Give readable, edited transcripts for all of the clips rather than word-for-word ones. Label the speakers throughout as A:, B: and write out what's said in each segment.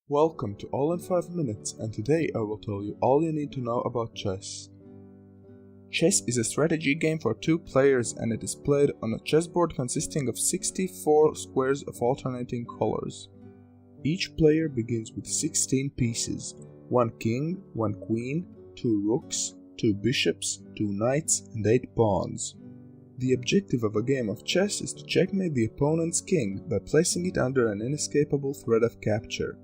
A: Welcome to All in 5 Minutes, and today I will tell you all you need to know about chess. Chess is a strategy game for 2 players and it is played on a chessboard consisting of 64 squares of alternating colors. Each player begins with 16 pieces, 1 king, 1 queen, 2 rooks, 2 bishops, 2 knights, and 8 pawns. The objective of a game of chess is to checkmate the opponent's king by placing it under an inescapable threat of capture.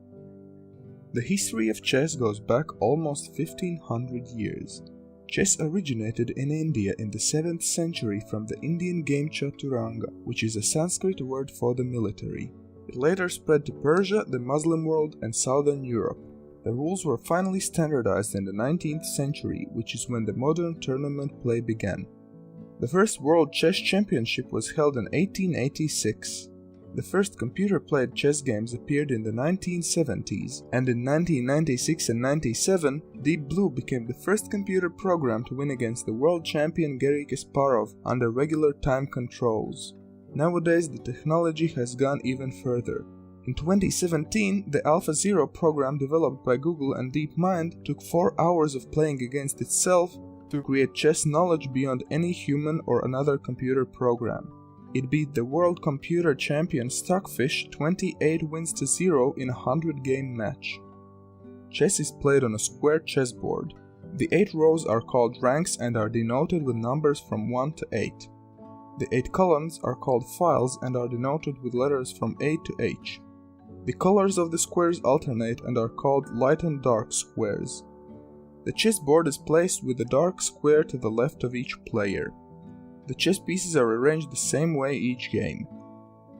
A: The history of chess goes back almost 1500 years. Chess originated in India in the 7th century from the Indian game chaturanga, which is a Sanskrit word for the military. It later spread to Persia, the Muslim world, and southern Europe. The rules were finally standardized in the 19th century, which is when the modern tournament play began. The first World Chess Championship was held in 1886. The first computer-played chess games appeared in the 1970s, and in 1996 and 97, Deep Blue became the first computer program to win against the world champion Garry Kasparov under regular time controls. Nowadays, the technology has gone even further. In 2017, the AlphaZero program developed by Google and DeepMind took 4 hours of playing against itself to create chess knowledge beyond any human or another computer program. It beat the world computer champion Stockfish 28 wins to 0 in a 100-game match. Chess is played on a square chessboard. The 8 rows are called ranks and are denoted with numbers from 1 to 8. The 8 columns are called files and are denoted with letters from A to H. The colors of the squares alternate and are called light and dark squares. The chessboard is placed with the dark square to the left of each player. The chess pieces are arranged the same way each game.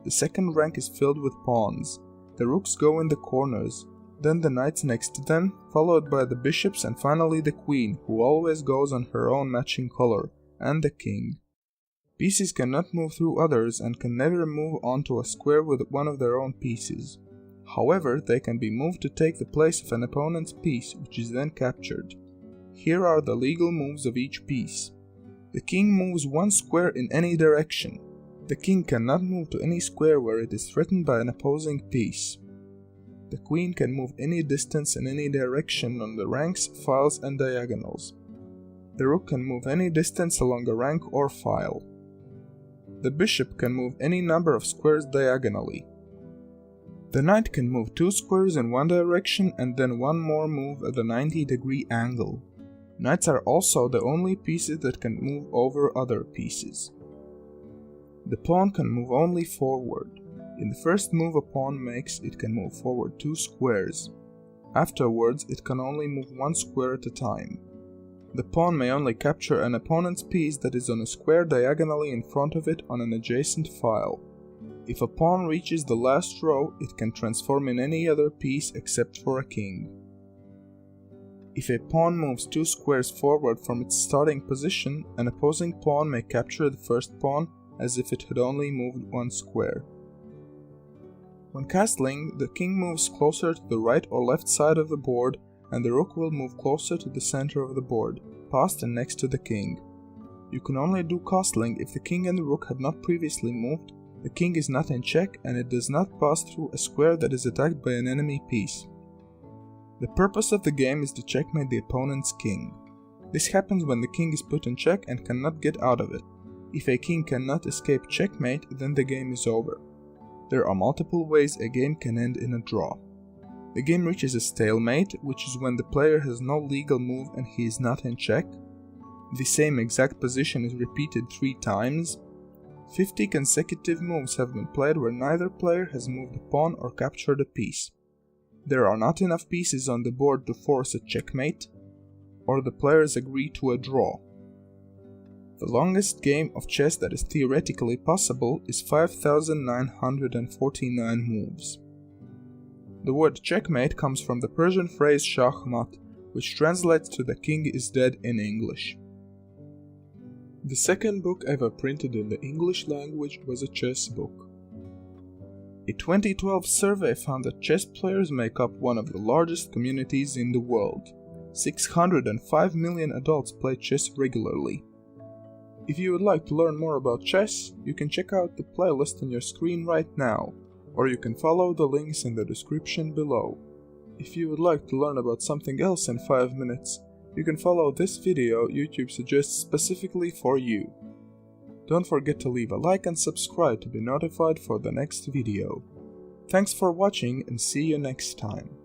A: The second rank is filled with pawns. The rooks go in the corners, then the knights next to them, followed by the bishops and finally the queen, who always goes on her own matching color, and the king. Pieces cannot move through others and can never move onto a square with one of their own pieces. However, they can be moved to take the place of an opponent's piece, which is then captured. Here are the legal moves of each piece. The king moves 1 square in any direction. The king cannot move to any square where it is threatened by an opposing piece. The queen can move any distance in any direction on the ranks, files, and diagonals. The rook can move any distance along a rank or file. The bishop can move any number of squares diagonally. The knight can move 2 squares in one direction and then 1 more move at a 90-degree angle. Knights are also the only pieces that can move over other pieces. The pawn can move only forward. In the first move a pawn makes, it can move forward 2 squares. Afterwards, it can only move 1 square at a time. The pawn may only capture an opponent's piece that is on a square diagonally in front of it on an adjacent file. If a pawn reaches the last row, it can transform in any other piece except for a king. If a pawn moves 2 squares forward from its starting position, an opposing pawn may capture the first pawn as if it had only moved 1 square. When castling, the king moves closer to the right or left side of the board, and the rook will move closer to the center of the board, past and next to the king. You can only do castling if the king and the rook have not previously moved, the king is not in check, and it does not pass through a square that is attacked by an enemy piece. The purpose of the game is to checkmate the opponent's king. This happens when the king is put in check and cannot get out of it. If a king cannot escape checkmate, then the game is over. There are multiple ways a game can end in a draw. The game reaches a stalemate, which is when the player has no legal move and he is not in check. The same exact position is repeated 3 times. 50 consecutive moves have been played where neither player has moved a pawn or captured a piece. There are not enough pieces on the board to force a checkmate, or the players agree to a draw. The longest game of chess that is theoretically possible is 5,949 moves. The word checkmate comes from the Persian phrase shahmat, which translates to the king is dead in English. The second book ever printed in the English language was a chess book. A 2012 survey found that chess players make up one of the largest communities in the world. 605 million adults play chess regularly. If you would like to learn more about chess, you can check out the playlist on your screen right now, or you can follow the links in the description below. If you would like to learn about something else in 5 minutes, you can follow this video YouTube suggests specifically for you. Don't forget to leave a like and subscribe to be notified for the next video. Thanks for watching and see you next time.